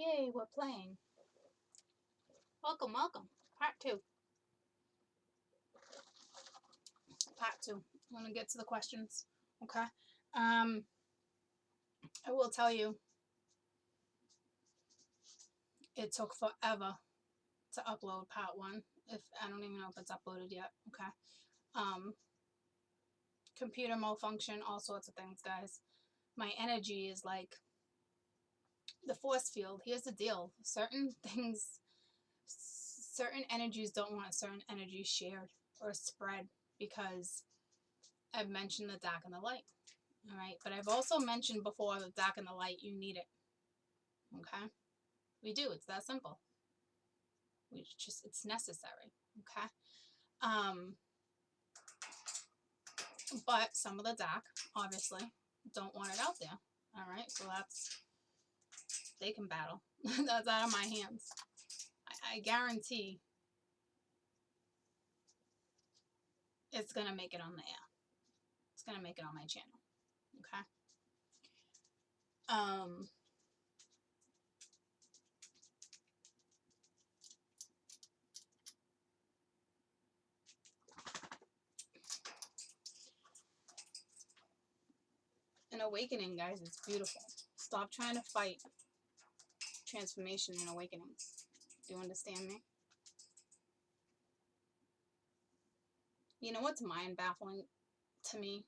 Yay, we're playing. Welcome, welcome. Part 2. Part 2. I'm going to get to the questions. Okay. I will tell you, it took forever to upload part 1. If I don't even know if it's uploaded yet. Okay. Computer malfunction, all sorts of things, guys. My energy is like the force field. Here's the deal. Certain things, certain energies don't want certain energies shared or spread because I've mentioned the dark and the light. All right. But I've also mentioned before the dark and the light, you need it. Okay. We do. It's that simple. It's necessary. Okay. But some of the dark, obviously, don't want it out there. All right. So they can battle. That's out of my hands. I guarantee it's going to make it on the air. It's going to make it on my channel. Okay. An awakening, guys, is beautiful. Stop trying to fight transformation and awakenings. Do you understand me? You know what's mind baffling to me?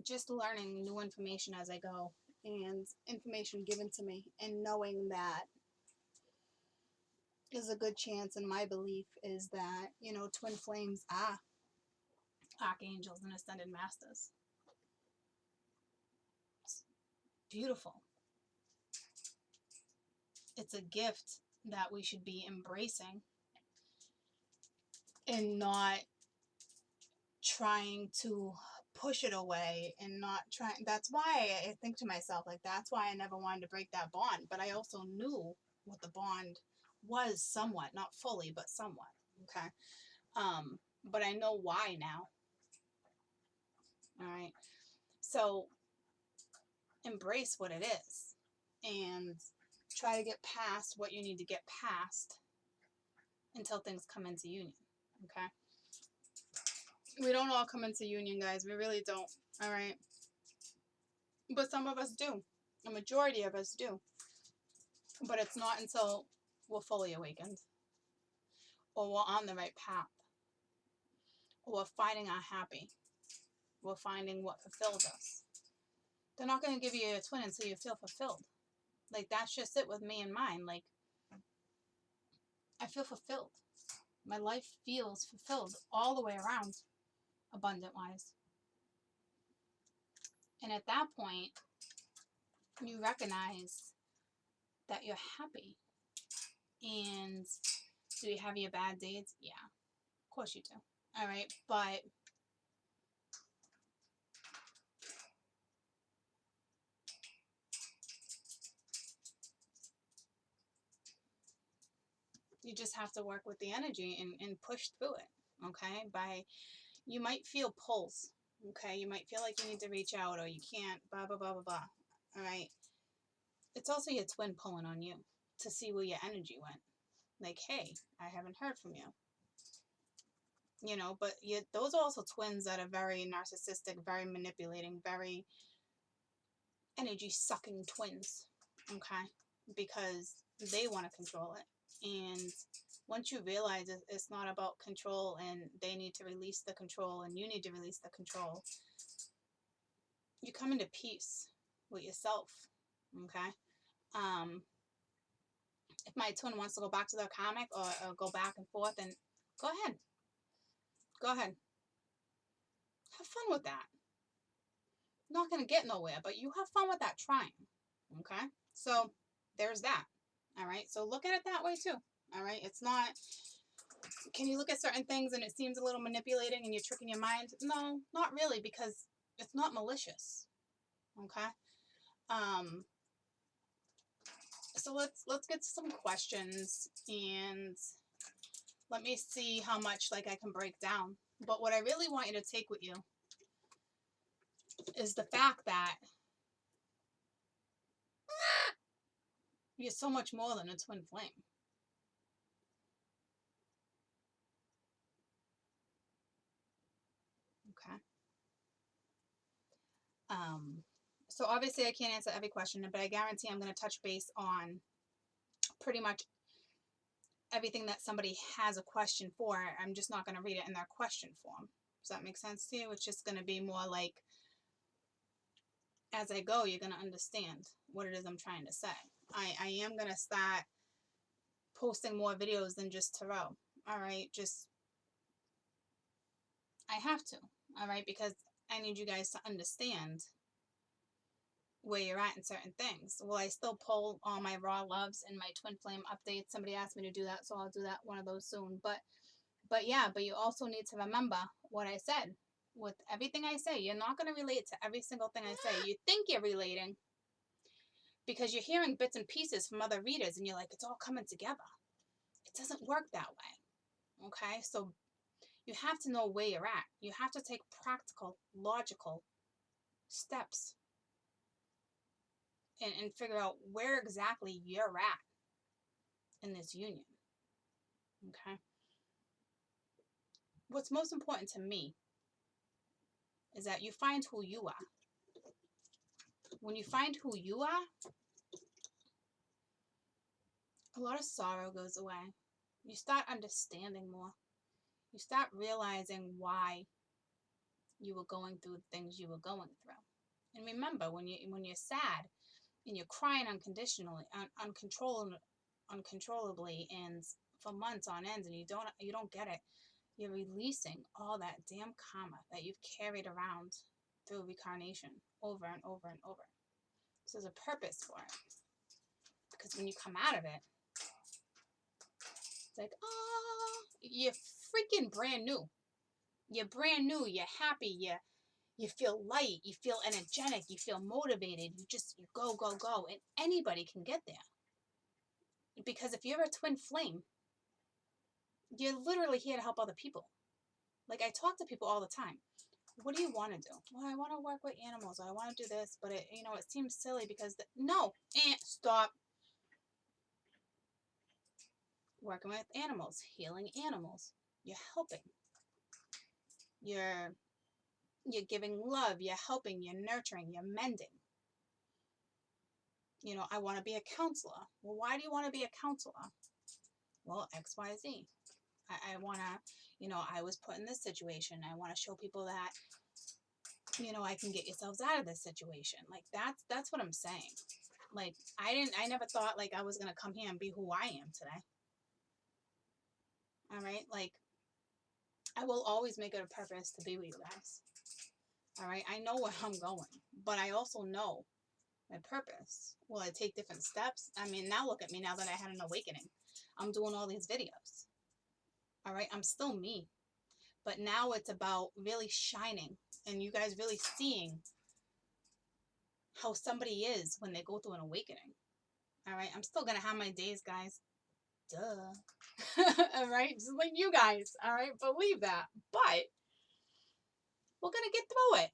Just learning new information as I go and information given to me and knowing that is a good chance, and my belief is that, twin flames are archangels and ascended masters. It's beautiful. It's a gift that we should be embracing and not trying to push it away and not trying. That's why I think to myself, like, that's why I never wanted to break that bond. But I also knew what the bond was somewhat, not fully, but somewhat. Okay. But I know why now. All right. So embrace what it is and try to get past what you need to get past until things come into union. Okay. We don't all come into union, guys. We really don't. All right. But some of us do. A majority of us do. But it's not until we're fully awakened, or we're on the right path, or we're finding our happy, we're finding what fulfills us. They're not going to give you a twin until you feel fulfilled. Like, that's just it with me and mine. Like, I feel fulfilled. My life feels fulfilled all the way around, abundant-wise. And at that point, you recognize that you're happy. And do you have your bad days? Yeah, of course you do. All right, but you just have to work with the energy and push through it. Okay, you might feel pulls. Okay, you might feel like you need to reach out, or you can't, blah blah blah blah blah. All right, it's also your twin pulling on you to see where your energy went. Like, hey, I haven't heard from you. But those are also twins that are very narcissistic, very manipulating, very energy sucking twins. Okay, because they want to control it. And once you realize it's not about control and they need to release the control and you need to release the control, you come into peace with yourself. Okay. If my twin wants to go back to their comic or go back and forth, and go ahead. Go ahead. Have fun with that. Not going to get nowhere, but you have fun with that trying. Okay. So there's that. All right. So look at it that way too. All right. It's not, can you look at certain things and it seems a little manipulating and you're tricking your mind? No, not really, because it's not malicious. Okay. So let's get to some questions, and let me see how much I can break down. But what I really want you to take with you is the fact that You're so much more than a twin flame. Okay. So obviously I can't answer every question, but I guarantee I'm going to touch base on pretty much everything that somebody has a question for. I'm just not going to read it in their question form. Does that make sense to you? It's just going to be more like, as I go, you're going to understand what it is I'm trying to say. I am going to start posting more videos than just tarot. All right. I have to. All right. Because I need you guys to understand where you're at in certain things. Will I still pull all my raw loves and my twin flame updates? Somebody asked me to do that, so I'll do that, one of those soon. But you also need to remember what I said. With everything I say, you're not going to relate to every single thing I say. You think you're relating because you're hearing bits and pieces from other readers and you're like, it's all coming together. It doesn't work that way. Okay? So you have to know where you're at. You have to take practical, logical steps and figure out where exactly you're at in this union. Okay? What's most important to me is that you find who you are. When you find who you are, a lot of sorrow goes away. You start understanding more. You start realizing why you were going through the things you were going through. And remember, when you're sad and you're crying uncontrollably and for months on end and you don't get it, you're releasing all that damn karma that you've carried around through reincarnation over and over and over. So there's a purpose for it. Because when you come out of it, it's like, oh, you're freaking brand new. You're brand new. You're happy. You feel light. You feel energetic. You feel motivated. You go, go, go. And anybody can get there. Because if you're a twin flame, you're literally here to help other people. Like, I talk to people all the time. What do you want to do? Well, I want to work with animals. I want to do this, but it seems silly because no, stop. Working with animals, healing animals. You're helping. You're giving love. You're helping. You're nurturing. You're mending. I want to be a counselor. Well, why do you want to be a counselor? Well, X, Y, Z. I want to, I was put in this situation. I want to show people that, I can get yourselves out of this situation. Like, that's what I'm saying. Like, I never thought, like, I was going to come here and be who I am today. All right? Like, I will always make it a purpose to be with you guys. All right? I know where I'm going, but I also know my purpose. Will I take different steps? I mean, now look at me now that I had an awakening. I'm doing all these videos. All right? I'm still me. But now it's about really shining and you guys really seeing how somebody is when they go through an awakening. All right? I'm still going to have my days, guys. Duh. All right? Just like you guys. All right? Believe that. But we're going to get through it.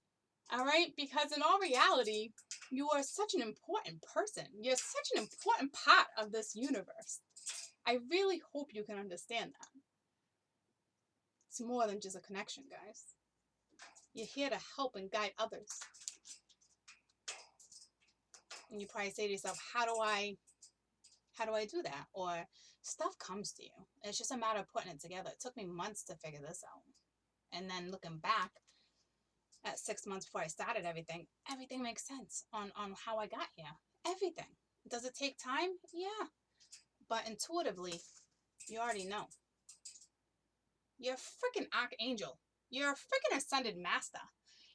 All right? Because in all reality, you are such an important person. You're such an important part of this universe. I really hope you can understand that. It's more than just a connection, guys. You're here to help and guide others. And you probably say to yourself, how do I do that? Or stuff comes to you. It's just a matter of putting it together. It took me months to figure this out. And then looking back at 6 months before I started everything makes sense on how I got here. Everything. Does it take time? Yeah. But intuitively, you already know. You're a freaking archangel. You're a freaking ascended master.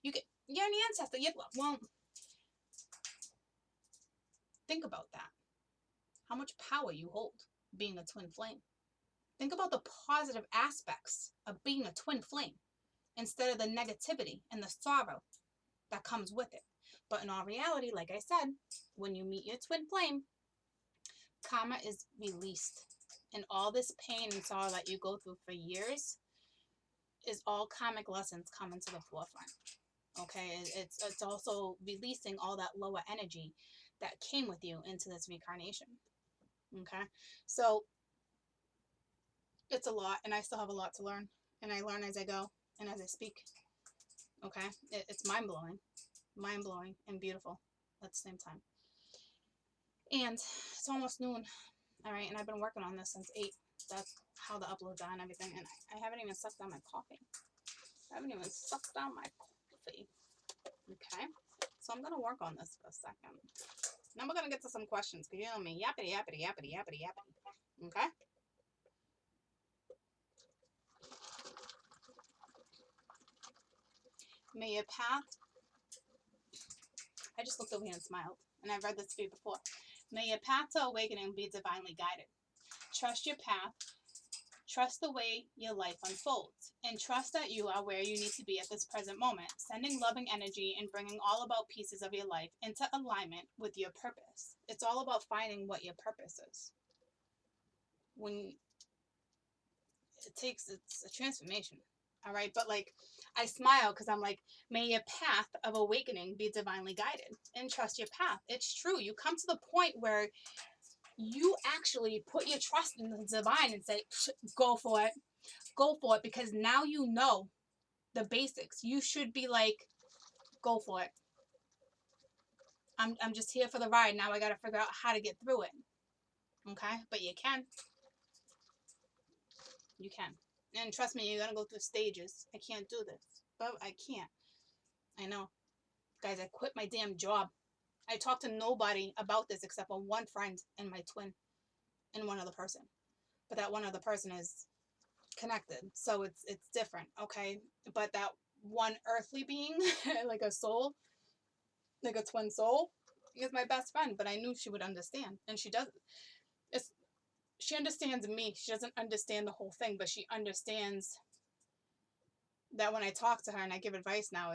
You're an ancestor. Well, think about that. How much power you hold being a twin flame. Think about the positive aspects of being a twin flame instead of the negativity and the sorrow that comes with it. But in all reality, like I said, when you meet your twin flame, karma is released. And all this pain and sorrow that you go through for years is all karmic lessons coming to the forefront. Okay? It's also releasing all that lower energy that came with you into this reincarnation. Okay? So it's a lot, and I still have a lot to learn, and I learn as I go and as I speak. Okay? It's mind blowing, and beautiful at the same time. And it's almost noon. All right, and I've been working on this since 8. That's how the uploads are and everything, and I haven't even sucked down my coffee. Okay, so I'm gonna work on this for a second. Then we're gonna get to some questions, because you know me, yappity yappity yappity yappity yappity. Okay. May your path. I just looked over here and smiled, and I've read this to you before. May your path to awakening be divinely guided. Trust your path. Trust the way your life unfolds, and trust that you are where you need to be at this present moment, sending loving energy and bringing all about pieces of your life into alignment with your purpose. It's all about finding what your purpose is. When it's a transformation, all right? But like, I smile because I'm like, may your path of awakening be divinely guided, and trust your path. It's true. You come to the point where you actually put your trust in the divine and say, go for it. Go for it, because now you know the basics. You should be like, go for it. I'm just here for the ride. Now I got to figure out how to get through it. Okay? But you can. You can. And trust me, you're going to go through stages. I can't do this. But I can't. I know. Guys, I quit my damn job. I talked to nobody about this except for one friend and my twin and one other person. But that one other person is connected. So it's different, okay? But that one earthly being, like a soul, like a twin soul, is my best friend. But I knew she would understand, and she doesn't. She understands me. She doesn't understand the whole thing, but she understands that when I talk to her and I give advice now,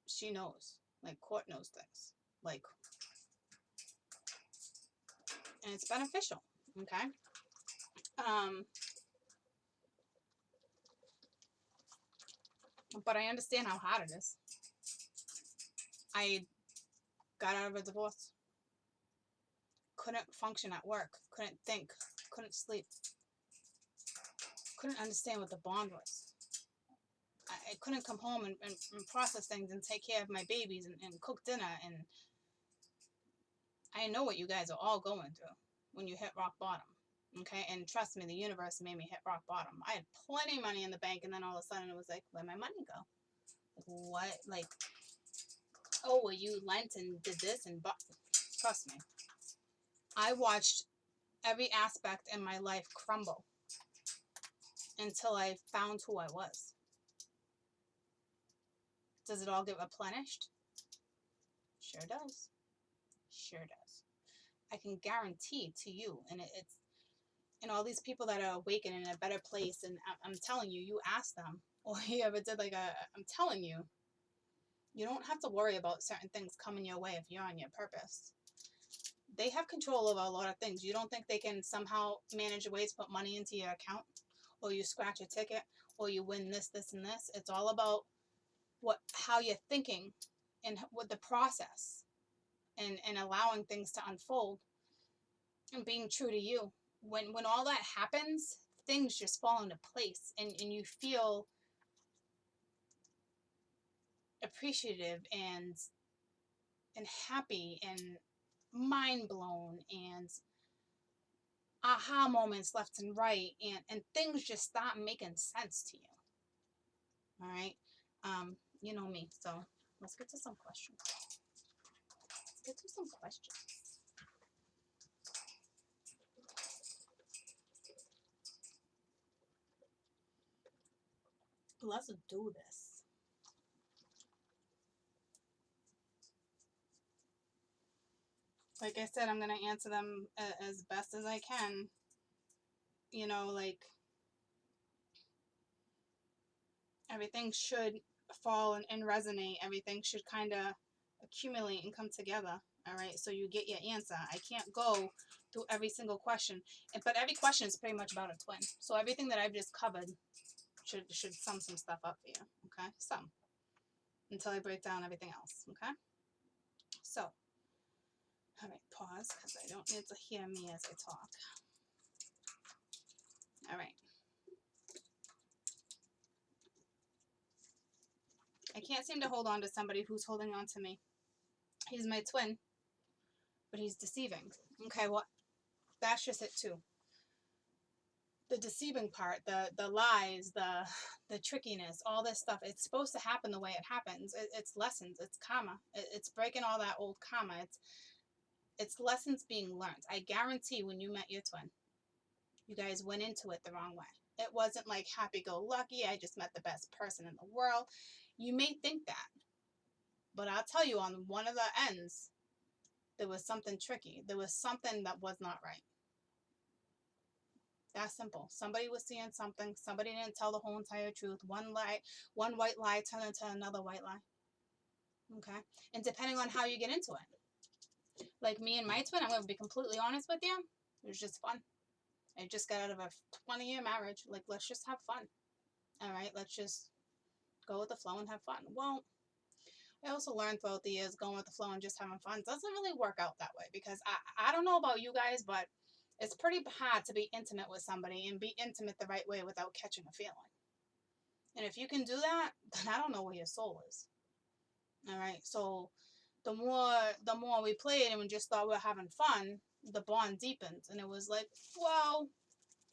she knows. Like, Court knows things. Like, and it's beneficial. Okay. But I understand how hard it is. I got out of a divorce. Couldn't function at work. Couldn't think. Couldn't sleep. Couldn't understand what the bond was. I couldn't come home and process things and take care of my babies and cook dinner. And I know what you guys are all going through when you hit rock bottom. Okay, and trust me, the universe made me hit rock bottom. I had plenty of money in the bank, and then all of a sudden it was like, where'd my money go? Like, what? Like, oh, well, you lent and did this and bought. Trust me, I watched every aspect in my life crumble until I found who I was. Does it all get replenished? Sure does. Sure does. I can guarantee to you, and it's and all these people that are awakened in a better place, and I'm telling you, you ask them, or you ever did I'm telling you, you don't have to worry about certain things coming your way if you're on your purpose. They have control over a lot of things. You don't think they can somehow manage a way to put money into your account, or you scratch a ticket, or you win this, this, and this. It's all about how you're thinking and with the process and allowing things to unfold and being true to you. When all that happens, things just fall into place, and you feel appreciative and happy and mind blown and aha moments left and right, and things just start making sense to you. All right. You know me, so let's get to some questions. Let's do this. Like I said, I'm going to answer them as best as I can. You know, like, everything should fall and resonate. Everything should kind of accumulate and come together. All right, so you get your answer. I can't go through every single question, but every question is pretty much about a twin. So everything that I've just covered should sum some stuff up for you. Okay, some, until I break down everything else. Okay, so all right, pause. pause because I don't need to hear me as I talk. All right. I can't seem to hold on to somebody who's holding on to me. He's my twin, but he's deceiving. Okay, well, that's just it too. The deceiving part, the lies, the trickiness, all this stuff, it's supposed to happen the way it happens. It's lessons, it's karma. It's breaking all that old karma. It's lessons being learned. I guarantee when you met your twin, you guys went into it the wrong way. It wasn't like happy-go-lucky, I just met the best person in the world. You may think that, but I'll tell you, on one of the ends, there was something tricky. There was something that was not right. That's simple. Somebody was seeing something. Somebody didn't tell the whole entire truth. One white lie turned into another white lie. Okay? And depending on how you get into it. Like me and my twin, I'm going to be completely honest with you. It was just fun. I just got out of a 20-year marriage. Like, let's just have fun. All right? Let's just go with the flow and have fun. Well, I also learned throughout the years going with the flow and just having fun doesn't really work out that way, because I don't know about you guys, but it's pretty hard to be intimate with somebody and be intimate the right way without catching a feeling. And if you can do that, then I don't know where your soul is. All right. So the more we played and we just thought we were having fun, the bond deepened, and it was like, whoa,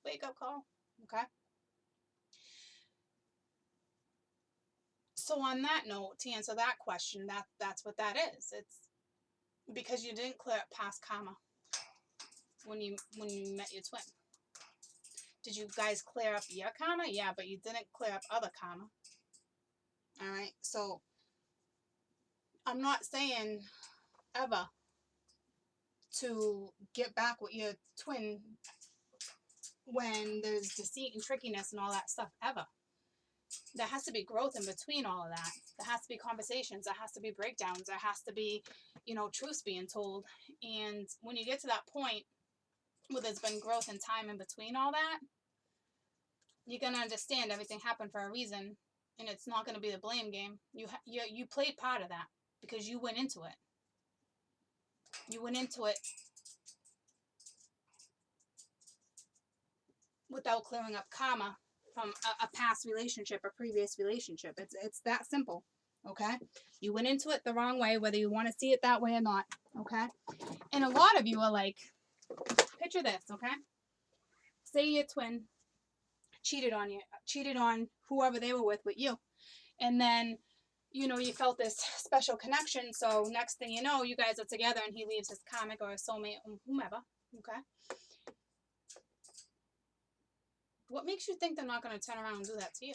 wake up call. Okay. So on that note, to answer that question, that's what that is. It's because you didn't clear up past karma when you met your twin. Did you guys clear up your karma? Yeah, but you didn't clear up other karma. All right. So I'm not saying ever to get back with your twin when there's deceit and trickiness and all that stuff, ever. There has to be growth in between all of that. There has to be conversations. There has to be breakdowns. There has to be, truths being told. And when you get to that point where there's been growth and time in between all that, you're going to understand everything happened for a reason, and it's not going to be the blame game. You played part of that because you went into it. You went into it without clearing up karma from a past relationship, a previous relationship. It's that simple, okay? You went into it the wrong way, whether you want to see it that way or not, okay? And a lot of you are like, picture this, okay? Say your twin cheated on you, cheated on whoever they were with you. And then, you felt this special connection, so next thing you know, you guys are together and he leaves his karmic or his soulmate, whomever, okay? What makes you think they're not going to turn around and do that to you?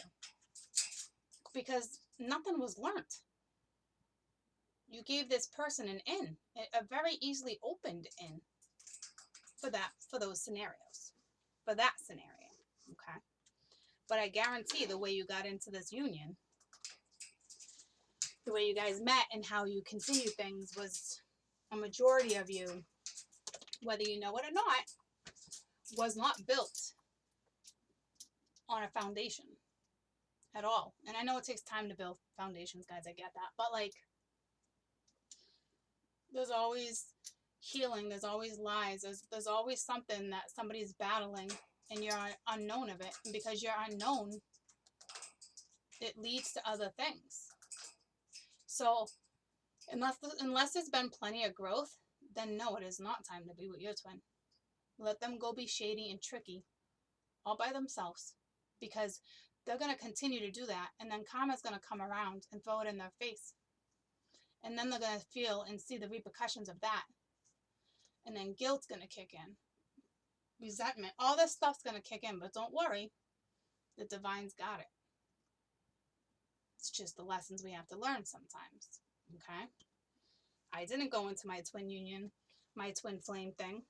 Because nothing was learned. You gave this person an in, a very easily opened in for those scenarios, for that scenario, okay? But I guarantee the way you got into this union, the way you guys met and how you continue things was a majority of you, whether you know it or not, was not built on a foundation at all. And I know it takes time to build foundations, guys. I get that. But like, there's always healing. There's always lies. There's always something that somebody's battling and you're unknown of it. And because you're unknown, it leads to other things. So unless there's been plenty of growth, then no, it is not time to be with your twin. Let them go be shady and tricky all by themselves, because they're going to continue to do that, and then karma's going to come around and throw it in their face, and then they're going to feel and see the repercussions of that, and then guilt's going to kick in, resentment, all this stuff's going to kick in. But don't worry, the divine's got it. It's just the lessons we have to learn sometimes, okay? I didn't go into my twin union, my twin flame thing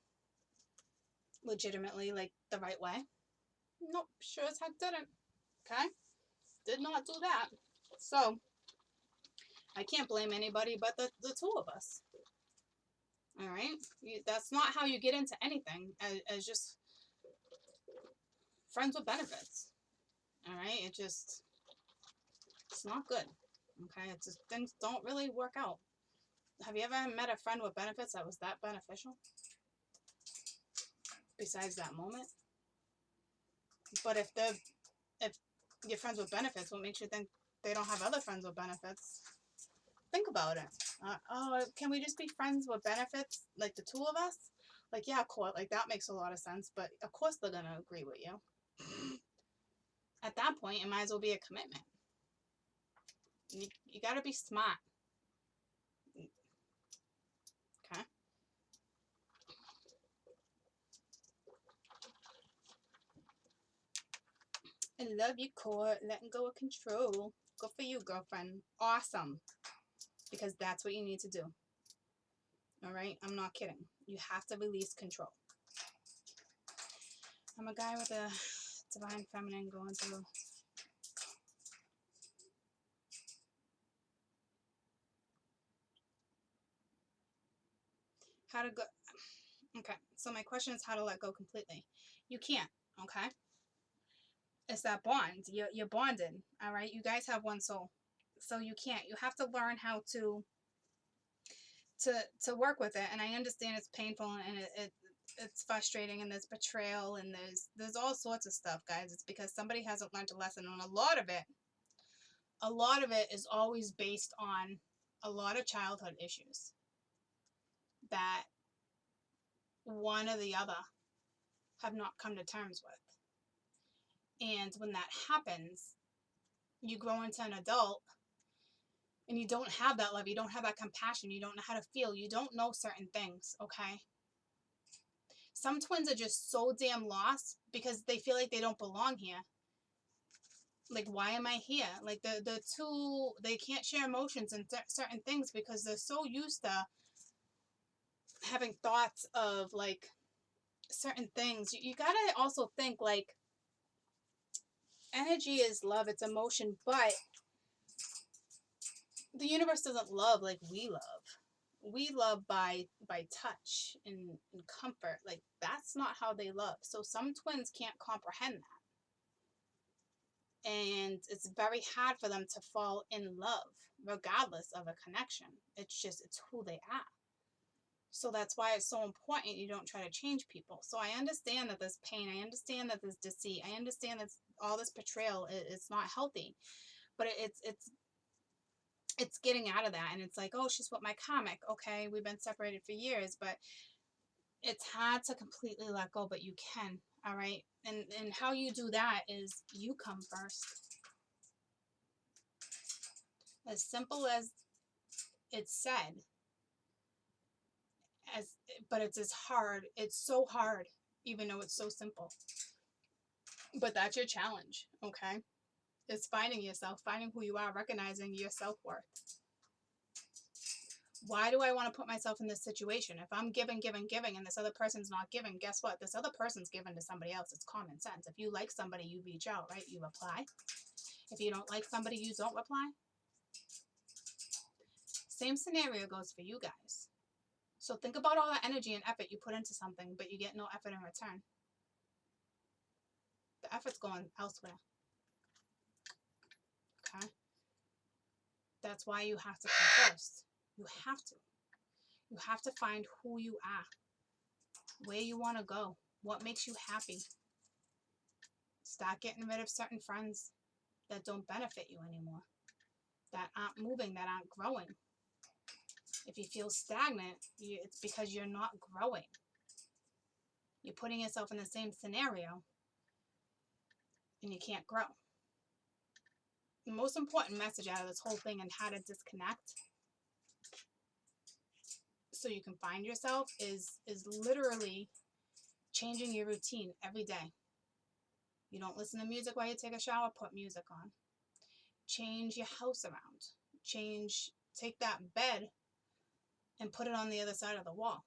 legitimately, like, the right way. Nope, sure as heck didn't. Okay? Did not do that. So, I can't blame anybody but the two of us. Alright? That's not how you get into anything, as just friends with benefits. Alright? It's not good. Okay? It's just, things don't really work out. Have you ever met a friend with benefits that was that beneficial? Besides that moment? But if you're friends with benefits, what makes you think they don't have other friends with benefits? Think about it. Oh, can we just be friends with benefits, like the two of us? Like, yeah, cool. Like, that makes a lot of sense. But of course they're going to agree with you. At that point, it might as well be a commitment. You got to be smart. Okay? I love you, Court. Letting go of control. Good for you, girlfriend. Awesome. Because that's what you need to do. Alright? I'm not kidding. You have to release control. I'm a guy with a divine feminine going through. How to go. Okay. So my question is how to let go completely. You can't. Okay? It's that bond. You're bonded. Alright? You guys have one soul. So you can't. You have to learn how to work with it. And I understand it's painful and it's frustrating and there's betrayal and there's all sorts of stuff, guys. It's because somebody hasn't learned a lesson, and a lot of it is always based on a lot of childhood issues that one or the other have not come to terms with. And when that happens, you grow into an adult and you don't have that love, you don't have that compassion, you don't know how to feel, you don't know certain things, okay? Some twins are just so damn lost because they feel like they don't belong here. Like, why am I here? Like, the two, they can't share emotions and certain things because they're so used to having thoughts of, like, certain things. You gotta also think, like, energy is love, it's emotion, but the universe doesn't love like we love. We love by touch and comfort. Like, that's not how they love. So some twins can't comprehend that. And it's very hard for them to fall in love, regardless of a connection. It's who they are. So that's why it's so important you don't try to change people. So I understand that there's pain. I understand that there's deceit. I understand that all this betrayal is not healthy. But it's getting out of that. And it's like, oh, she's with my comic. Okay, we've been separated for years. But it's hard to completely let go, but you can. All right? And how you do that is you come first. As simple as it's said. But it's as hard. It's so hard, even though it's so simple. But that's your challenge, okay? It's finding yourself, finding who you are, recognizing your self-worth. Why do I want to put myself in this situation? If I'm giving, and this other person's not giving, guess what? This other person's giving to somebody else. It's common sense. If you like somebody, you reach out, right? You reply. If you don't like somebody, you don't reply. Same scenario goes for you guys. So think about all the energy and effort you put into something, but you get no effort in return. The effort's going elsewhere. Okay? That's why you have to come first. You have to. You have to find who you are, where you want to go, what makes you happy. Start getting rid of certain friends that don't benefit you anymore, that aren't moving, that aren't growing. If you feel stagnant, it's because you're not growing. You're putting yourself in the same scenario and you can't grow. The most important message out of this whole thing and how to disconnect so you can find yourself is literally changing your routine every day. You don't listen to music while you take a shower, put music on. Change your house around. Take that bed and put it on the other side of the wall.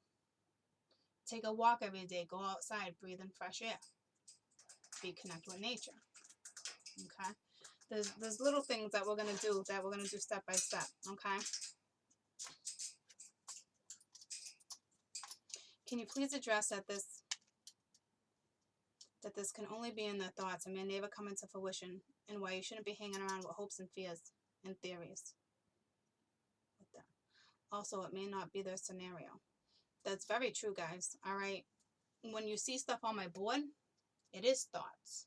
Take a walk every day, go outside, breathe in fresh air. Connect with nature. Okay? There's little things that we're gonna do step by step, okay? Can you please address that this can only be in the thoughts and may never come into fruition, and why you shouldn't be hanging around with hopes and fears and theories? What the? Also, it may not be their scenario. That's very true, guys. All right. When you see stuff on my board, it is thoughts.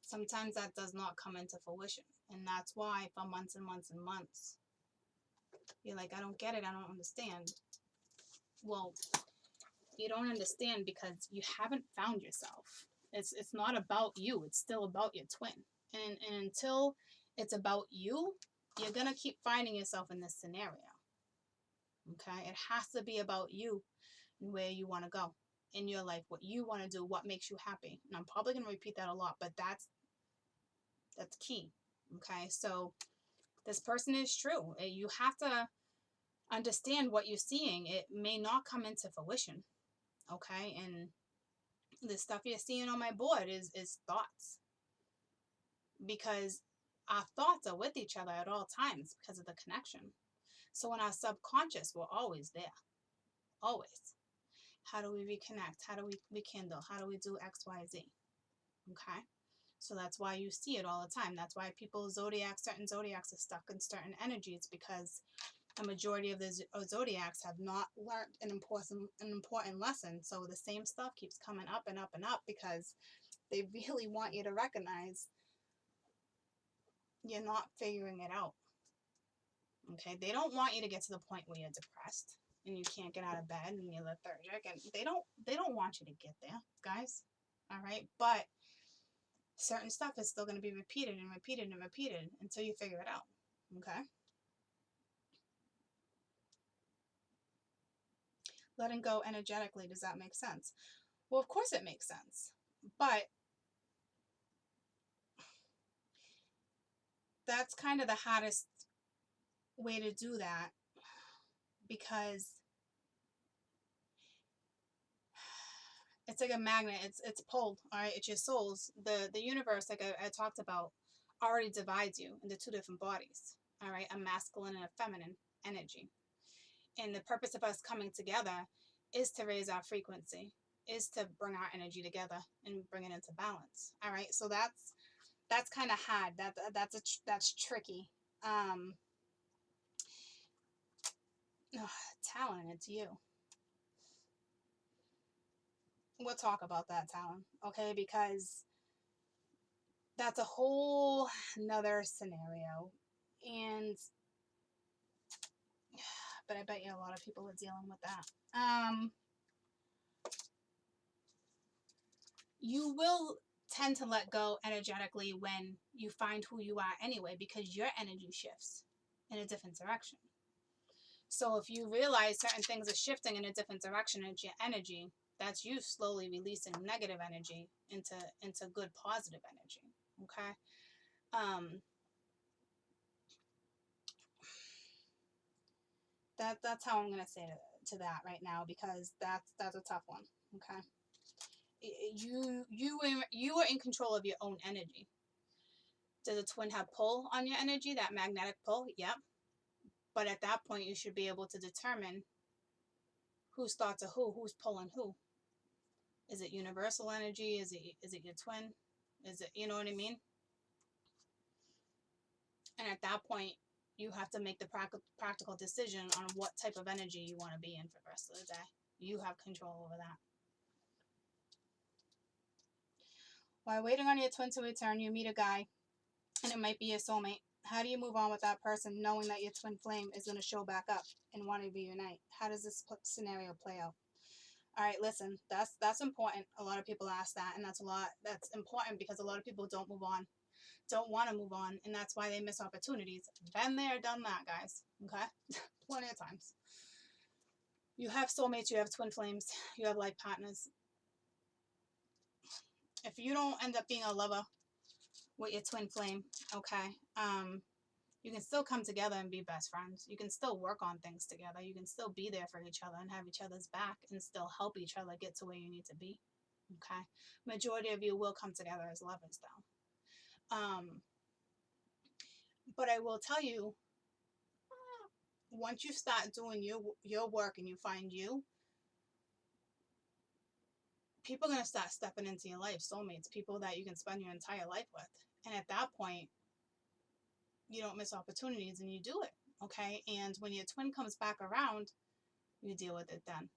Sometimes that does not come into fruition. And that's why for months and months and months, you're like, I don't get it. I don't understand. Well, you don't understand because you haven't found yourself. It's not about you. It's still about your twin. And until it's about you, you're going to keep finding yourself in this scenario. Okay? It has to be about you and where you want to go in your life, what you want to do, what makes you happy. And I'm probably going to repeat that a lot, but that's key. Okay? So this person is true. You have to understand what you're seeing. It may not come into fruition. Okay? And the stuff you're seeing on my board is thoughts, because our thoughts are with each other at all times because of the connection. So in our subconscious, we're always there, always. How do we reconnect? How do we rekindle? How do we do X, Y, Z? Okay, so that's why you see it all the time. That's why people certain zodiacs are stuck in certain energies, because a majority of the zodiacs have not learned an important lesson. So the same stuff keeps coming up and up and up, because they really want you to recognize you're not figuring it out. Okay, they don't want you to get to the point where you're depressed and you can't get out of bed and you're lethargic, and they don't want you to get there, guys. All right, but certain stuff is still going to be repeated and repeated and repeated until you figure it out. Okay, letting go energetically, does that make sense? Well, of course it makes sense, but that's kind of the hardest way to do that, because it's like a magnet. It's pulled. All right, it's your souls. The universe, like I talked about, already divides you into two different bodies. All right, a masculine and a feminine energy. And the purpose of us coming together is to raise our frequency, is to bring our energy together and bring it into balance. All right, so that's kind of hard. That's tricky. Talon, it's you. We'll talk about that, Talon. Okay, because that's a whole another scenario. And but I bet you a lot of people are dealing with that. You will tend to let go energetically when you find who you are anyway, because your energy shifts in a different direction. So if you realize certain things are shifting in a different direction in your energy, that's you slowly releasing negative energy into good positive energy. Okay. That's how I'm gonna say to that right now, because that's a tough one. Okay. You are in control of your own energy. Does a twin have pull on your energy, that magnetic pull? Yep. But at that point, you should be able to determine whose thoughts are who's pulling who. Is it universal energy? Is it your twin? Is it, you know what I mean? And at that point, you have to make the practical decision on what type of energy you want to be in for the rest of the day. You have control over that. While waiting on your twin to return, you meet a guy, and it might be your soulmate. How do you move on with that person, knowing that your twin flame is going to show back up and want to reunite? How does this scenario play out? All right, listen, that's important. A lot of people ask that, and that's important because a lot of people don't move on, don't want to move on, and that's why they miss opportunities. Been there, done that, guys. Okay, plenty of times. You have soulmates, you have twin flames, you have life partners. If you don't end up being a lover with your twin flame, okay, you can still come together and be best friends. You can still work on things together. You can still be there for each other and have each other's back and still help each other get to where you need to be. Okay. Majority of you will come together as lovers though. But I will tell you, once you start doing your work and you find you, people are going to start stepping into your life, soulmates, people that you can spend your entire life with. And at that point, you don't miss opportunities and you do it. okay? And when your twin comes back around, you deal with it then.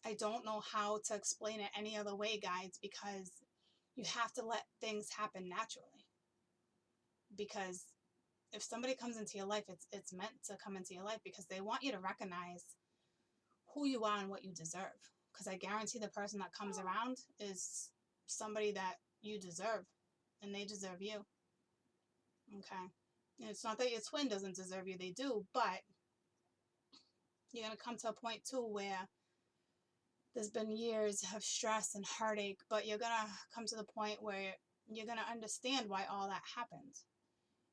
I don't know how to explain it any other way, guys, because you have to let things happen naturally. Because if somebody comes into your life, it's meant to come into your life because they want you to recognize who you are and what you deserve. Because I guarantee the person that comes around is somebody that you deserve, and they deserve you. Okay? And it's not that your twin doesn't deserve you, they do, but you're going to come to a point too where there's been years of stress and heartache, but you're going to come to the point where you're going to understand why all that happened.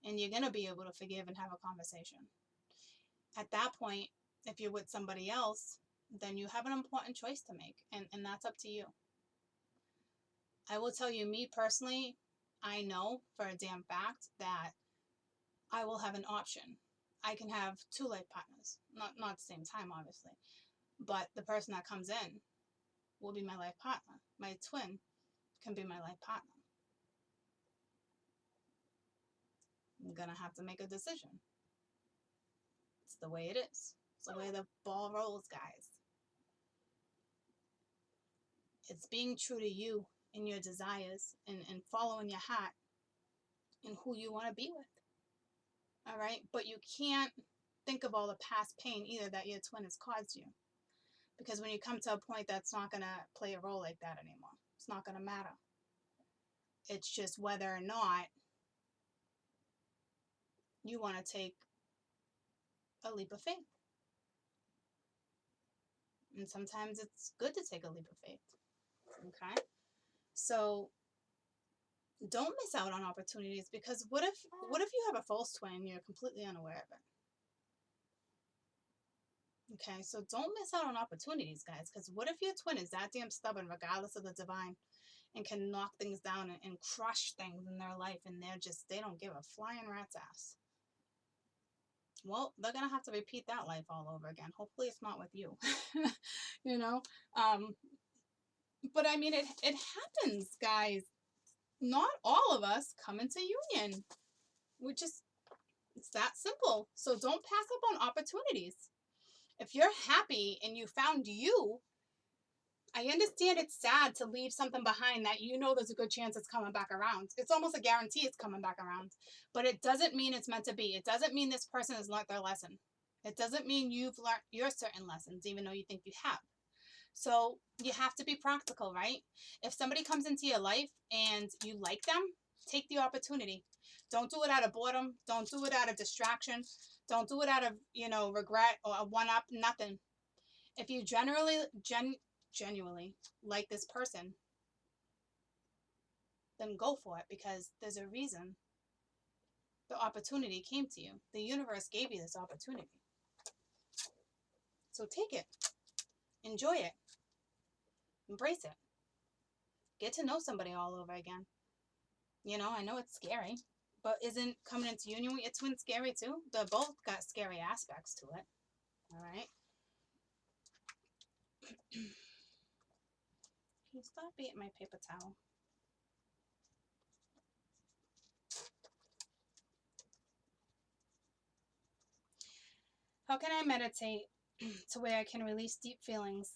And you're going to be able to forgive and have a conversation. At that point, if you're with somebody else, then you have an important choice to make, and that's up to you. I will tell you, me personally, I know for a damn fact that I will have an option. I can have 2 life partners, not at the same time, obviously, but the person that comes in will be my life partner. My twin can be my life partner. I'm gonna have to make a decision. It's the way it is. It's the way the ball rolls, guys. It's being true to you and your desires and following your heart and who you want to be with. All right? But you can't think of all the past pain either that your twin has caused you. Because when you come to a point, that's not going to play a role like that anymore. It's not going to matter. It's just whether or not you want to take a leap of faith. And sometimes it's good to take a leap of faith. Okay? So don't miss out on opportunities, because what if you have a false twin and you're completely unaware of it? Okay, so don't miss out on opportunities, guys, because what if your twin is that damn stubborn regardless of the divine and can knock things down and crush things in their life, and they don't give a flying rat's ass? Well, they're gonna have to repeat that life all over again. Hopefully it's not with you. You know? But I mean, it happens, guys. Not all of us come into union. It's that simple. So don't pass up on opportunities. If you're happy and you found you, I understand it's sad to leave something behind that you know there's a good chance it's coming back around. It's almost a guarantee it's coming back around. But it doesn't mean it's meant to be. It doesn't mean this person has learned their lesson. It doesn't mean you've learned your certain lessons, even though you think you have. So you have to be practical, right? If somebody comes into your life and you like them, take the opportunity. Don't do it out of boredom. Don't do it out of distraction. Don't do it out of, regret or a one-up, nothing. If you genuinely like this person, then go for it, because there's a reason the opportunity came to you. The universe gave you this opportunity. So take it. Enjoy it. Embrace it. Get to know somebody all over again. I know it's scary, but isn't coming into union with your twin scary too? They both got scary aspects to it. All right? Can you stop beating my paper towel? How can I meditate to where I can release deep feelings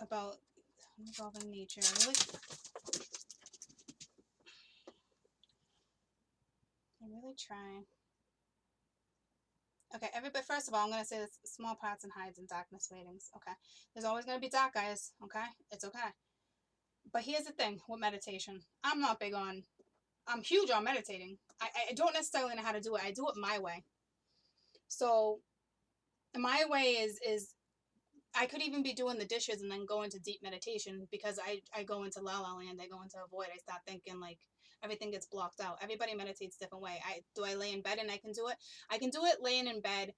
about evolving nature? I really try. Okay, everybody, first of all, I'm going to say this: small parts and hides and darkness waitings. Okay, there's always going to be dark, guys. Okay, it's okay. But here's the thing with meditation. I'm huge on meditating. I don't necessarily know how to do it. I do it my way. So my way is I could even be doing the dishes and then go into deep meditation, because I go into la la land. I go into a void. I start thinking like everything gets blocked out. Everybody meditates different way. I lay in bed and I can do it? I can do it laying in bed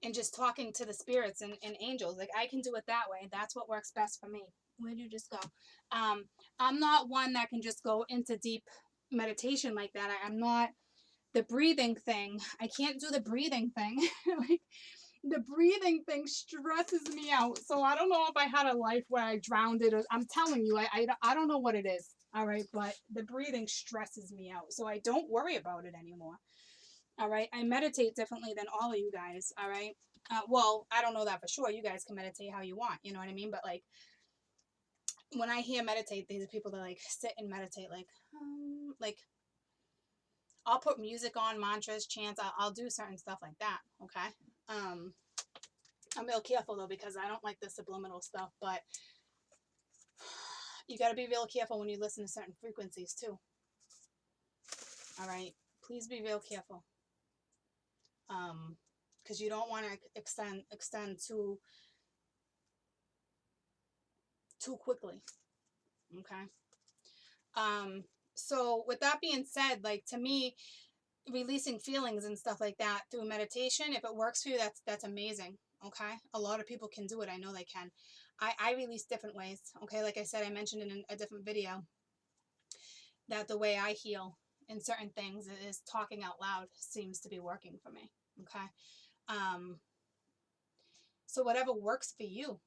and just talking to the spirits and angels. Like, I can do it that way. That's what works best for me. Where'd you just go? I'm not one that can just go into deep meditation like that. I'm not the breathing thing. I can't do the breathing thing. Like, the breathing thing stresses me out. So I don't know if I had a life where I drowned it. I'm telling you, I don't know what it is. All right. But the breathing stresses me out. So I don't worry about it anymore. All right. I meditate differently than all of you guys. All right. Well, I don't know that for sure. You guys can meditate how you want. You know what I mean? But like, when I hear meditate, these are people that like sit and meditate, like I'll put music on, mantras, chants. I'll do certain stuff like that. Okay. I'm real careful though because I don't like the subliminal stuff, but you got to be real careful when you listen to certain frequencies too. All right. Please be real careful. Because you don't want to extend too quickly. Okay. So with that being said, like to me, releasing feelings and stuff like that through meditation, if it works for you, that's amazing. Okay. A lot of people can do it. I know they can. I release different ways. Okay. Like I said, I mentioned in a different video that the way I heal in certain things is talking out loud seems to be working for me. Okay. So whatever works for you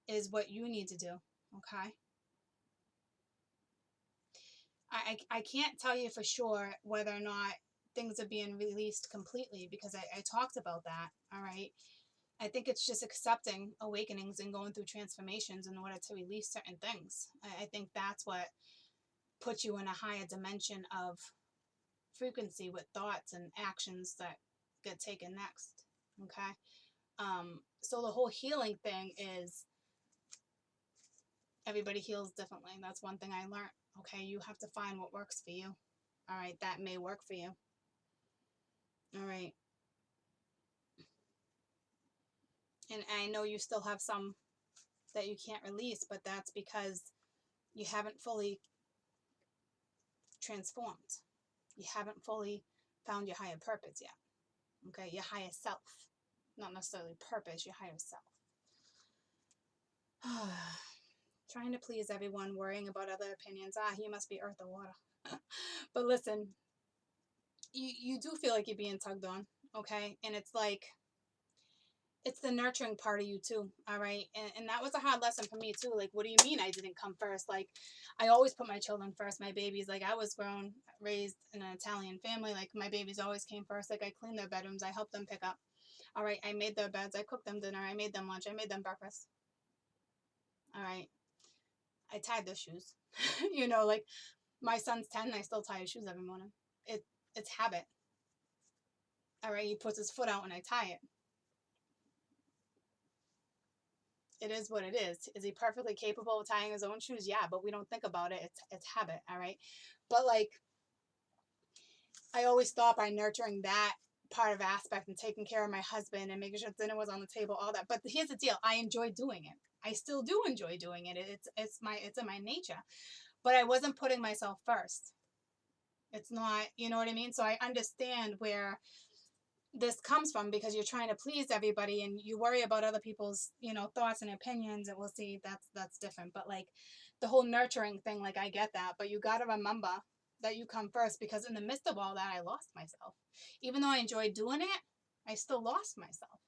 is what you need to do. Okay. I can't tell you for sure whether or not things are being released completely because I talked about that. All right. I think it's just accepting awakenings and going through transformations in order to release certain things. I think that's what puts you in a higher dimension of frequency with thoughts and actions that get taken next. Okay. So the whole healing thing is everybody heals differently. That's one thing I learned. Okay. You have to find what works for you. All right. That may work for you. All right. And I know you still have some that you can't release, but that's because you haven't fully transformed. You haven't fully found your higher purpose yet. Okay, your higher self. Not necessarily purpose, your higher self. Trying to please everyone, worrying about other opinions. You must be earth or water. But listen, you do feel like you're being tugged on, okay? And it's like, it's the nurturing part of you too, all right? And that was a hard lesson for me too. Like, what do you mean I didn't come first? Like, I always put my children first, my babies. Like, I was raised in an Italian family. Like, my babies always came first. Like, I cleaned their bedrooms. I helped them pick up. All right, I made their beds. I cooked them dinner. I made them lunch. I made them breakfast. All right, I tied their shoes. You know, like, my son's 10 and I still tie his shoes every morning. It's habit. All right, he puts his foot out and I tie it. It is what it is. Is he perfectly capable of tying his own shoes? Yeah, but we don't think about it. It's habit, all right? But like, I always thought by nurturing that part of aspect and taking care of my husband and making sure dinner was on the table, all that. But here's the deal. I enjoy doing it. I still do enjoy doing it. It's in my nature. But I wasn't putting myself first. It's not, you know what I mean? So I understand where this comes from because you're trying to please everybody and you worry about other people's, thoughts and opinions, and we'll see that's different. But like the whole nurturing thing, like I get that, but you got to remember that you come first because in the midst of all that, I lost myself. Even though I enjoyed doing it, I still lost myself.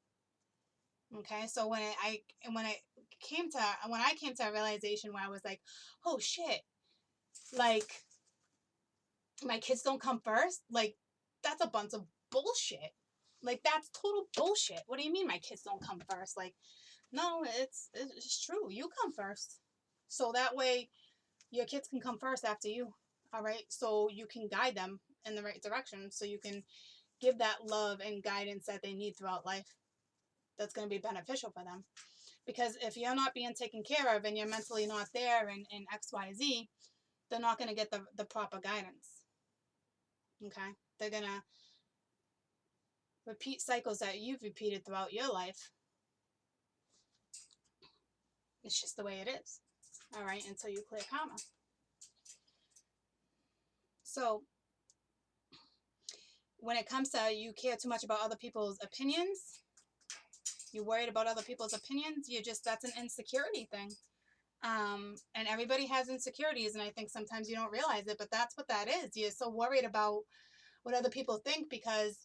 Okay. So when I came to a realization where I was like, oh shit, like my kids don't come first, like that's a bunch of bullshit. Like that's total bullshit. What do you mean my kids don't come first? Like, no, it's true. You come first. So that way your kids can come first after you. All right? So you can guide them in the right direction, so you can give that love and guidance that they need throughout life. That's going to be beneficial for them. Because if you're not being taken care of and you're mentally not there in XYZ, they're not going to get the proper guidance. Okay? They're going to repeat cycles that you've repeated throughout your life. It's just the way it is. All right, until you clear karma. So when it comes to you care too much about other people's opinions, you're worried about other people's opinions, that's an insecurity thing. And everybody has insecurities, and I think sometimes you don't realize it, but that's what that is. You're so worried about what other people think because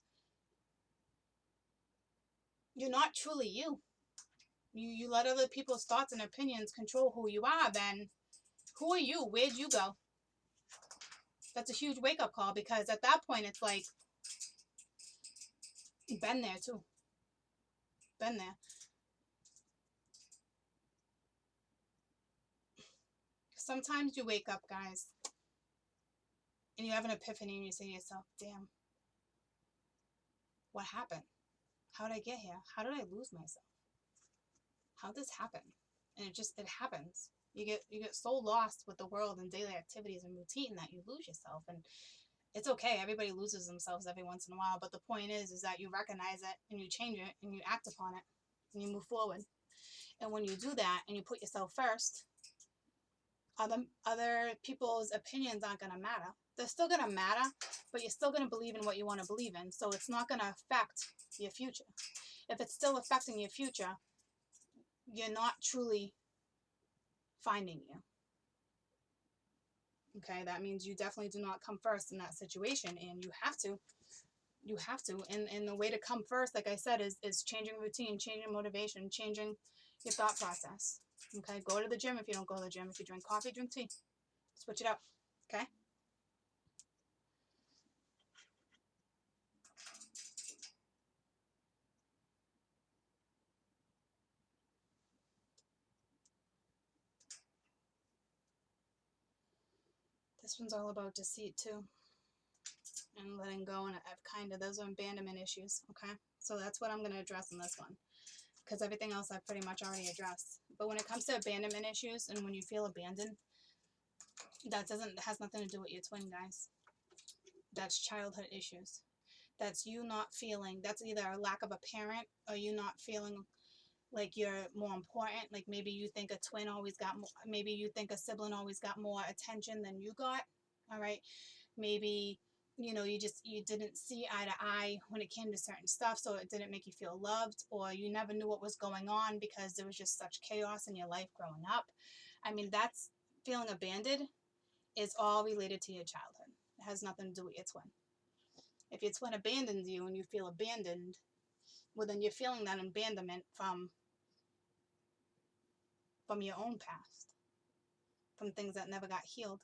you're not truly you. You let other people's thoughts and opinions control who you are, then Who are you? Where'd you go? That's a huge wake-up call, because at that point it's like, been there too. Been there. Sometimes you wake up, guys, and you have an epiphany and you say to yourself, damn, what happened? How did I get here? How did I lose myself? How did this happen? And it happens. You get so lost with the world and daily activities and routine that you lose yourself. And it's okay. Everybody loses themselves every once in a while. But the point is that you recognize it and you change it and you act upon it and you move forward. And when you do that and you put yourself first, other people's opinions aren't going to matter. They're still going to matter, but you're still going to believe in what you want to believe in. So it's not going to affect your future. If it's still affecting your future, you're not truly finding you. Okay, that means you definitely do not come first in that situation, and you have to. And the way to come first, like I said, is changing routine, changing motivation, changing your thought process. Okay, go to the gym if you don't go to the gym. If you drink coffee, drink tea. Switch it up. Okay. This one's all about deceit too, and letting go, and those are abandonment issues. Okay, so that's what I'm going to address in this one, because everything else I've pretty much already addressed. But when it comes to abandonment issues, and when you feel abandoned, that has nothing to do with your twin, guys. That's childhood issues. That's you not feeling. That's either a lack of a parent, or you not feeling like you're more important. Like maybe you think a twin always got more, maybe you think a sibling always got more attention than you got. All right, maybe you didn't see eye to eye when it came to certain stuff, so it didn't make you feel loved, or you never knew what was going on because there was just such chaos in your life growing up. I mean, that's feeling abandoned is all related to your childhood. It has nothing to do with your twin. If your twin abandons you and you feel abandoned, well, then you're feeling that abandonment from your own past, from things that never got healed.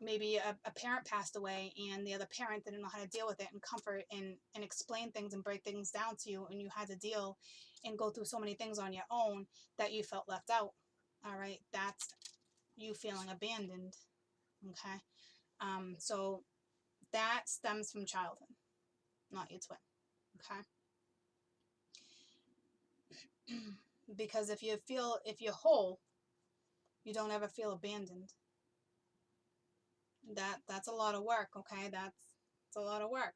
Maybe a parent passed away and the other parent didn't know how to deal with it and comfort and explain things and break things down to you, and you had to deal and go through so many things on your own that you felt left out. All right, that's you feeling abandoned. Okay, so that stems from childhood, not your twin. Okay. Because if you're whole, you don't ever feel abandoned. That's a lot of work. Okay, that's a lot of work.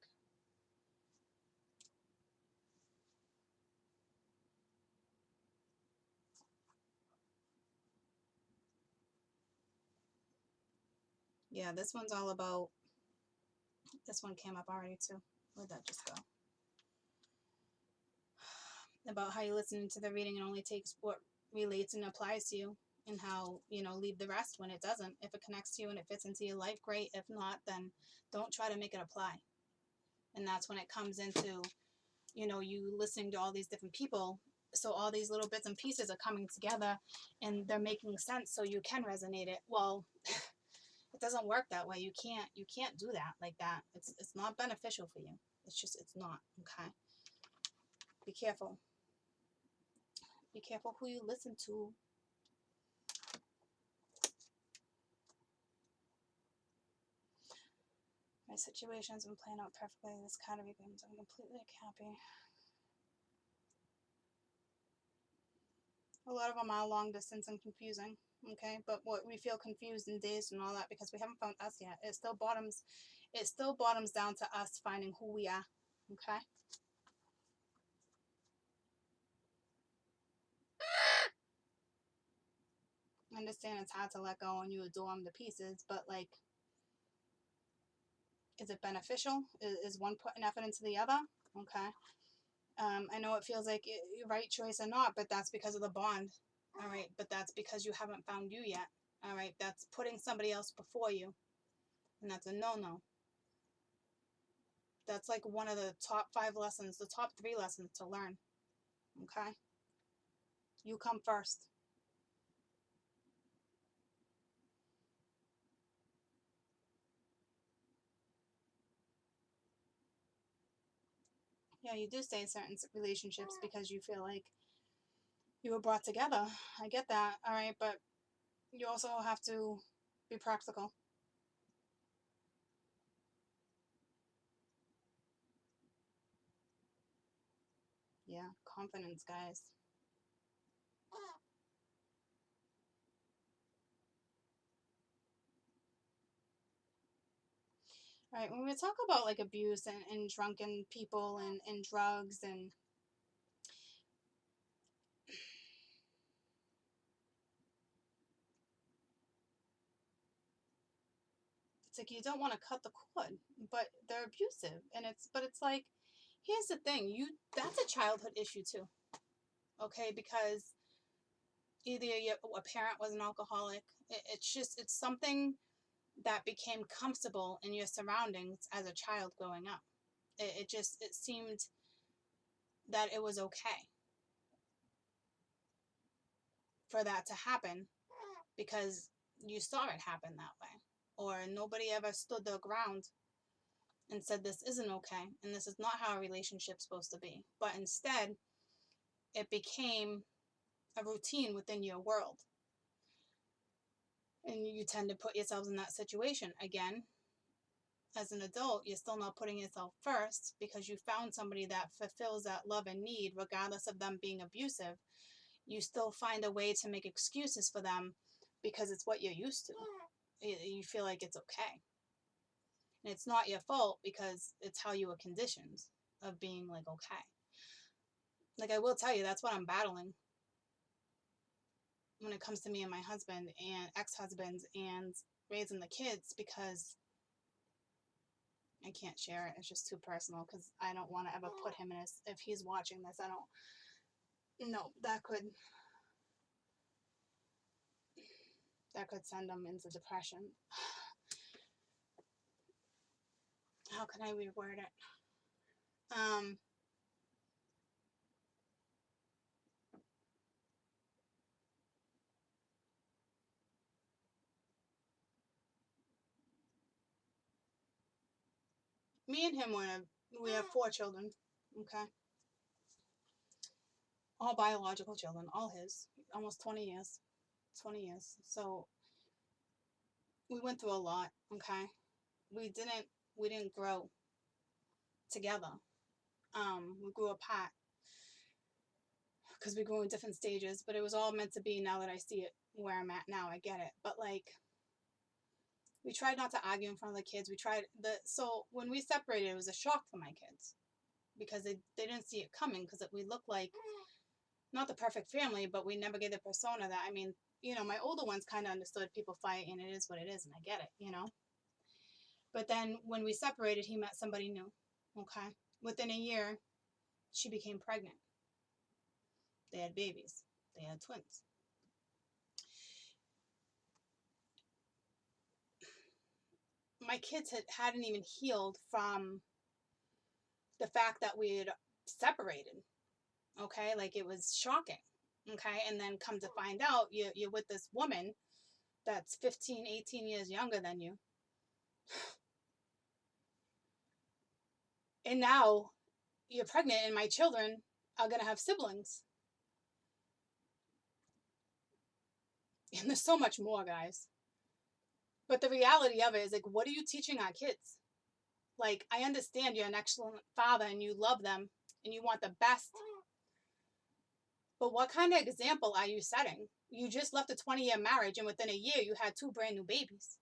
Yeah, this one's all about. This one came up already too. Where'd that just go? About how you listen to the reading and only takes what relates and applies to you, and how leave the rest when it doesn't. If it connects to you and it fits into your life, great. If not, then don't try to make it apply. And that's when it comes into you listening to all these different people, so all these little bits and pieces are coming together and they're making sense so you can resonate it. Well, it doesn't work that way. You can't do that like that. It's not beneficial for you. It's not. Okay, be careful. Be careful who you listen to. My situation's been playing out perfectly. This kind of becomes I'm completely happy. A lot of them are long distance and confusing. Okay, but what we feel confused and dazed and all that because we haven't found us yet. It still bottoms down to us finding who we are. Okay. I understand it's hard to let go and you adore them to pieces, but like, is it beneficial? Is one putting effort into the other? Okay. I know it feels like right choice or not, but that's because of the bond. All right, but that's because you haven't found you yet. All right, that's putting somebody else before you, and that's a no-no. That's like one of the top 5 lessons, the top 3 lessons to learn. Okay? You come first. Yeah, you do stay in certain relationships because you feel like you were brought together. I get that. All right, but you also have to be practical. Yeah, confidence, guys. All right, when we talk about like abuse and drunken people and drugs and it's like you don't want to cut the cord, but they're abusive, and it's like, here's the thing, that's a childhood issue too, okay? Because either a parent was an alcoholic, it's just it's something that became comfortable in your surroundings as a child growing up. It seemed that it was okay for that to happen because you saw it happen that way, or nobody ever stood their ground and said this isn't okay and this is not how a relationship's supposed to be. But instead, it became a routine within your world. And you tend to put yourselves in that situation. Again, as an adult, you're still not putting yourself first because you found somebody that fulfills that love and need, regardless of them being abusive. You still find a way to make excuses for them because it's what you're used to. You feel like it's okay. And it's not your fault because it's how you were conditioned of being like, okay. Like, I will tell you, that's what I'm battling when it comes to me and my husband and ex-husbands and raising the kids, because I can't share it. It's just too personal because I don't want to ever put him in his, if he's watching this, I don't, no, that could send him into depression. How can I reword it? Me and him we have 4 children, okay? All biological children, all his, almost 20 years. 20 years. So we went through a lot, okay? We didn't we didn't grow together. We grew apart because we grew in different stages, but it was all meant to be. Now that I see it where I'm at now, I get it. But like, we tried not to argue in front of the kids. So when we separated, it was a shock for my kids because they didn't see it coming, because we looked like not the perfect family, but we never gave the persona that, I mean, my older ones kind of understood people fight and it is what it is, and I get it. But then when we separated, he met somebody new, okay? Within a year, she became pregnant. They had babies. They had twins. My kids hadn't even healed from the fact that we had separated, okay? Like, it was shocking, okay? And then come to find out, you're with this woman that's 15, 18 years younger than you. And now you're pregnant and my children are going to have siblings. And there's so much more, guys. But the reality of it is, like, what are you teaching our kids? Like, I understand you're an excellent father and you love them and you want the best. But what kind of example are you setting? You just left a 20-year marriage and within a year you had 2 brand new babies.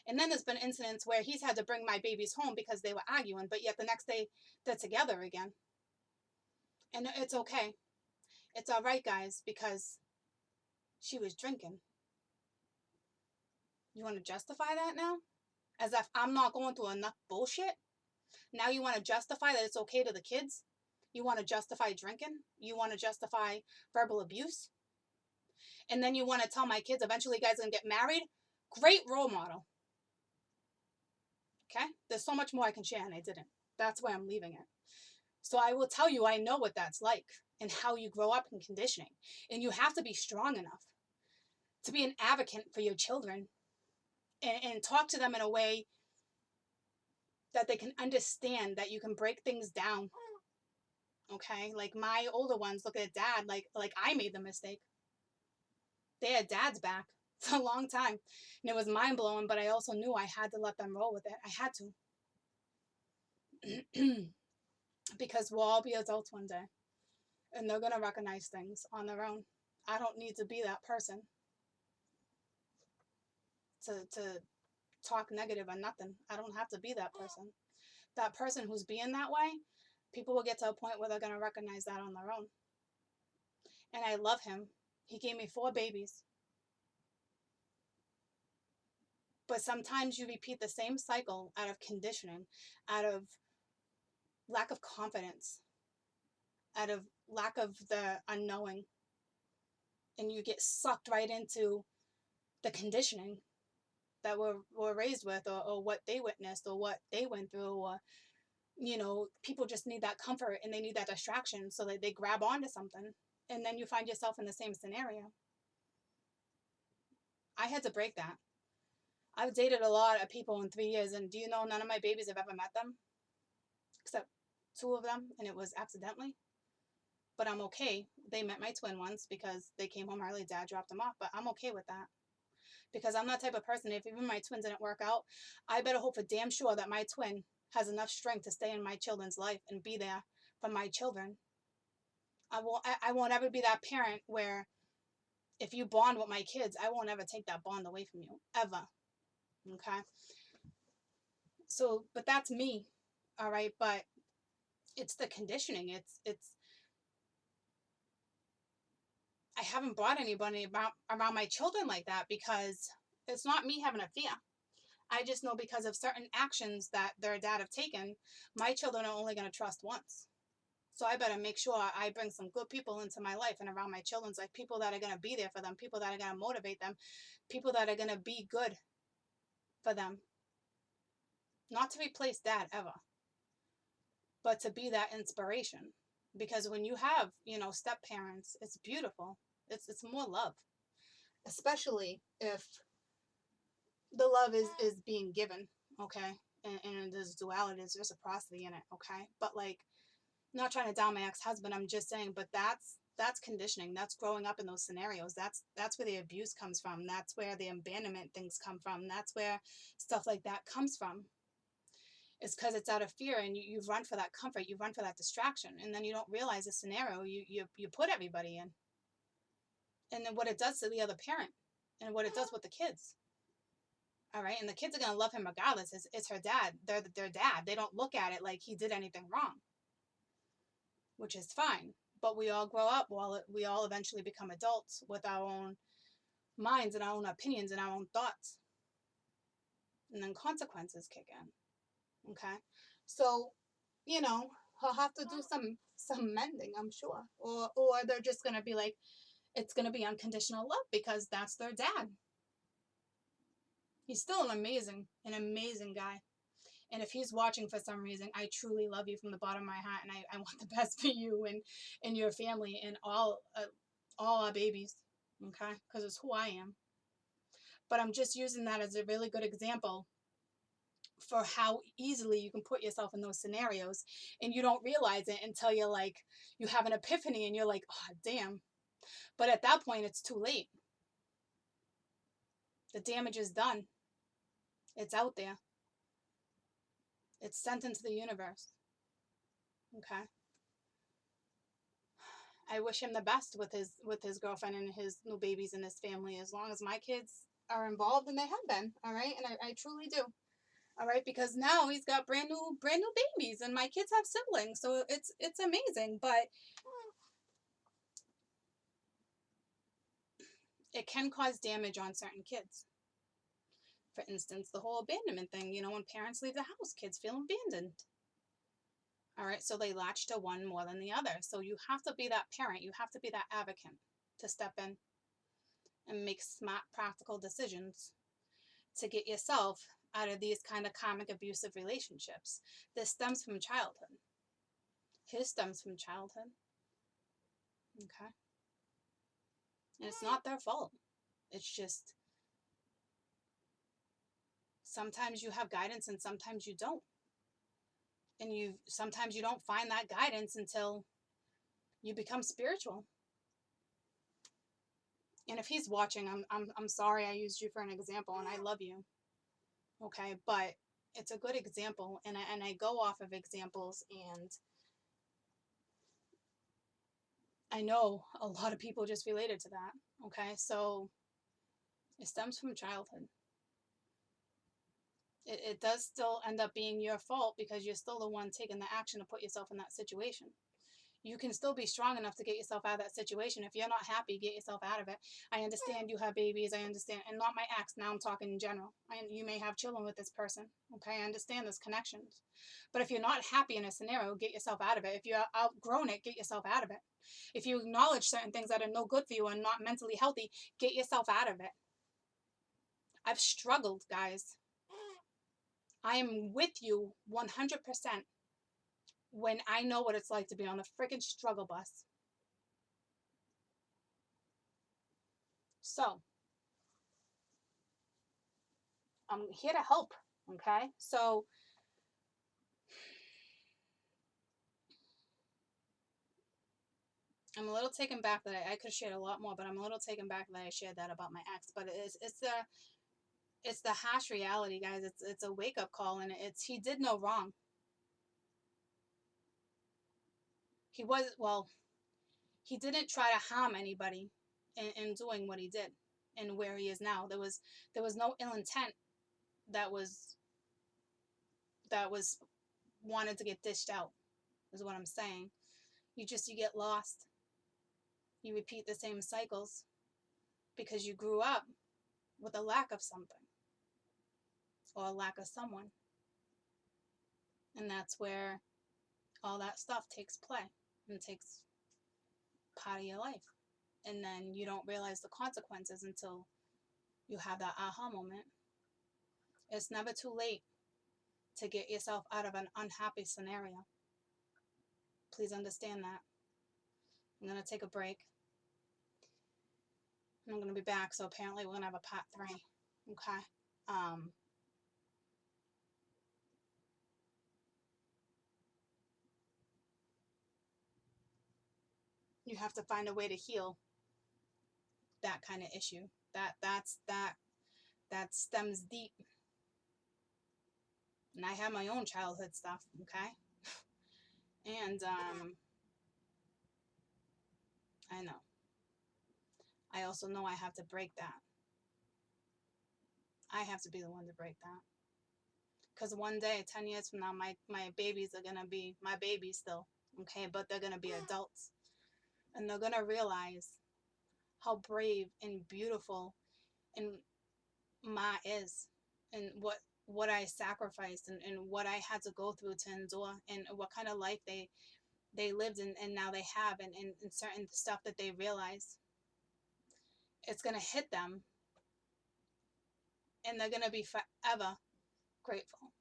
And then there's been incidents where he's had to bring my babies home because they were arguing, but yet the next day they're together again. And it's okay. It's all right, guys, because she was drinking. You want to justify that now? As if I'm not going through enough bullshit? Now you want to justify that it's okay to the kids? You want to justify drinking? You want to justify verbal abuse? And then you want to tell my kids eventually you guys are going to get married? Great role model. Okay? There's so much more I can share and I didn't. That's why I'm leaving it. So I will tell you, I know what that's like and how you grow up in conditioning. And you have to be strong enough to be an advocate for your children and talk to them in a way that they can understand that you can break things down Okay, like my older ones look at dad like I made the mistake. They had dad's back for a long time, and it was mind blowing. But I also knew I had to let them roll with it. I had to, because we'll all be adults one day, and they're gonna recognize things on their own. I don't need to be that person to talk negative or nothing. I don't have to be that person. That person who's being that way, people will get to a point where they're gonna recognize that on their own. And I love him. He gave me 4 babies. But sometimes you repeat the same cycle out of conditioning, out of lack of confidence, out of lack of the unknowing. And you get sucked right into the conditioning that we're raised with, or what they witnessed, or what they went through, or, people just need that comfort and they need that distraction so that they grab onto something. And then you find yourself in the same scenario. I had to break that. I've dated a lot of people in 3 years, and do you know none of my babies have ever met them? Except 2 of them, and it was accidentally. But I'm okay. They met my twin once because they came home early. Dad dropped them off, but I'm okay with that. Because I'm that type of person. If even my twins didn't work out, I better hope for damn sure that my twin has enough strength to stay in my children's life and be there for my children. I won't ever be that parent where if you bond with my kids, I won't ever take that bond away from you. Ever. Okay? So, but that's me. All right? But it's the conditioning. It's I haven't brought anybody around my children like that, because it's not me having a fear. I just know because of certain actions that their dad have taken, my children are only going to trust once. So I better make sure I bring some good people into my life and around my children's life, people that are going to be there for them, people that are going to motivate them, people that are going to be good for them. Not to replace dad ever, but to be that inspiration. Because when you have, step parents, it's beautiful. It's more love, especially if the love is being given, okay? And there's duality, there's reciprocity in it, okay? But like, not trying to down my ex-husband, I'm just saying, but that's conditioning. That's growing up in those scenarios. That's where the abuse comes from. That's where the abandonment things come from. That's where stuff like that comes from. It's because it's out of fear, and you run for that comfort, you run for that distraction, and then you don't realize the scenario you put everybody in, and then what it does to the other parent, and what it does with the kids. All right, and the kids are gonna love him regardless. It's her dad. They're their dad. They don't look at it like he did anything wrong, which is fine. But we all grow up. We all eventually become adults with our own minds and our own opinions and our own thoughts, and then consequences kick in. Okay, so he'll have to do some mending, I'm sure, or they're just gonna be like, it's gonna be unconditional love because that's their dad. He's still an amazing guy. And if he's watching for some reason, I truly love you from the bottom of my heart, and I want the best for you and your family and all our babies, okay? Because it's who I am. But I'm just using that as a really good example for how easily you can put yourself in those scenarios, and you don't realize it until you have an epiphany, and you're like, oh, damn. But at that point, it's too late. The damage is done. It's out there. It's sent into the universe. Okay? I wish him the best with his girlfriend and his new babies and his family, as long as my kids are involved, and they have been. All right, and I truly do. All right, because now he's got brand new babies, and my kids have siblings, so it's amazing. But it can cause damage on certain kids. For instance, the whole abandonment thing. When parents leave the house, kids feel abandoned. All right, so they latch to one more than the other. So you have to be that parent. You have to be that advocate to step in and make smart, practical decisions to get yourself out of these kind of karmic abusive relationships. This stems from childhood. His stems from childhood. Okay? And it's not their fault. It's just sometimes you have guidance and sometimes you don't. And sometimes you don't find that guidance until You become spiritual. And if he's watching, I'm sorry I used you for an example, and I love you. Okay, but it's a good example, and I go off of examples, and I know a lot of people just related to that. Okay, so it stems from childhood. It does still end up being your fault because you're still the one taking the action to put yourself in that situation. You can still be strong enough to get yourself out of that situation. If you're not happy, get yourself out of it. I understand you have babies. I understand, and not my ex. Now I'm talking in general. You may have children with this person. Okay, I understand those connections. But if you're not happy in a scenario, get yourself out of it. If you're outgrown it, get yourself out of it. If you acknowledge certain things that are no good for you and not mentally healthy, get yourself out of it. I've struggled, guys. I am with you 100% when I know what it's like to be on the freaking struggle bus. So, I'm here to help, okay? So, I'm a little taken back that I could have shared a lot more, but I'm a little taken back that I shared that about my ex. But it's the harsh reality, guys. It's a wake up call, and he did no wrong. He didn't try to harm anybody in doing what he did and where he is now. There was no ill intent that was wanted to get dished out, is what I'm saying. You get lost. You repeat the same cycles because you grew up with a lack of something or a lack of someone. And that's where all that stuff takes play and takes part of your life. And then you don't realize the consequences until you have that aha moment. It's never too late to get yourself out of an unhappy scenario. Please understand that. I'm going to take a break. And I'm going to be back. So apparently we're going to have a part 3. Okay. You have to find a way to heal that kind of issue. That stems deep. And I have my own childhood stuff, okay? And I know. I also know I have to break that. I have to be the one to break that. Because one day, 10 years from now, my babies are going to be my babies still, okay? But they're going to be adults. And they're going to realize how brave and beautiful and Ma is, and what I sacrificed, and what I had to go through to endure, and what kind of life they lived and now they have, and certain stuff that they realize. It's going to hit them, and they're going to be forever grateful.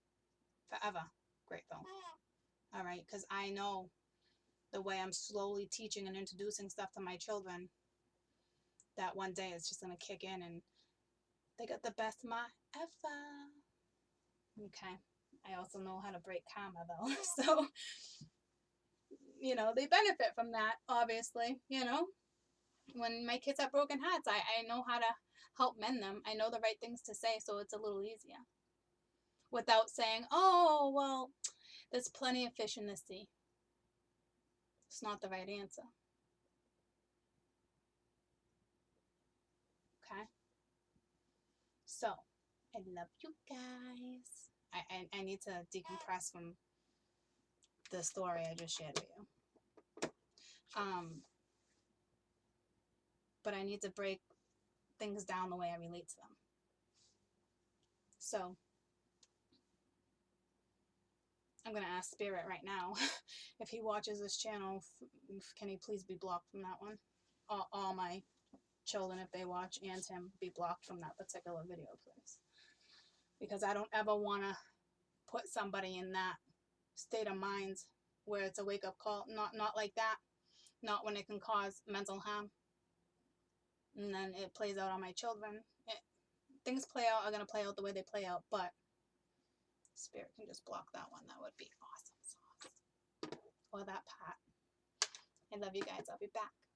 Forever grateful. All right, because I know the way I'm slowly teaching and introducing stuff to my children, that one day it's just going to kick in, and they got the best Ma ever. Okay. I also know how to break karma, though. So, they benefit from that, obviously. When my kids have broken hearts, I know how to help mend them. I know the right things to say, so it's a little easier. Without saying, oh, well, there's plenty of fish in the sea. It's not the right answer. Okay? So, I love you guys. I need to decompress from the story I just shared with you. But I need to break things down the way I relate to them. So, I'm going to ask Spirit right now, if he watches this channel, can he please be blocked from that one? All my children, if they watch, and him, be blocked from that particular video, please. Because I don't ever want to put somebody in that state of mind where it's a wake-up call. Not like that. Not when it can cause mental harm. And then it plays out on my children. Things are going to play out the way they play out, but Spirit can just block that one. That would be awesome sauce. Or that part. I love you guys. I'll be back.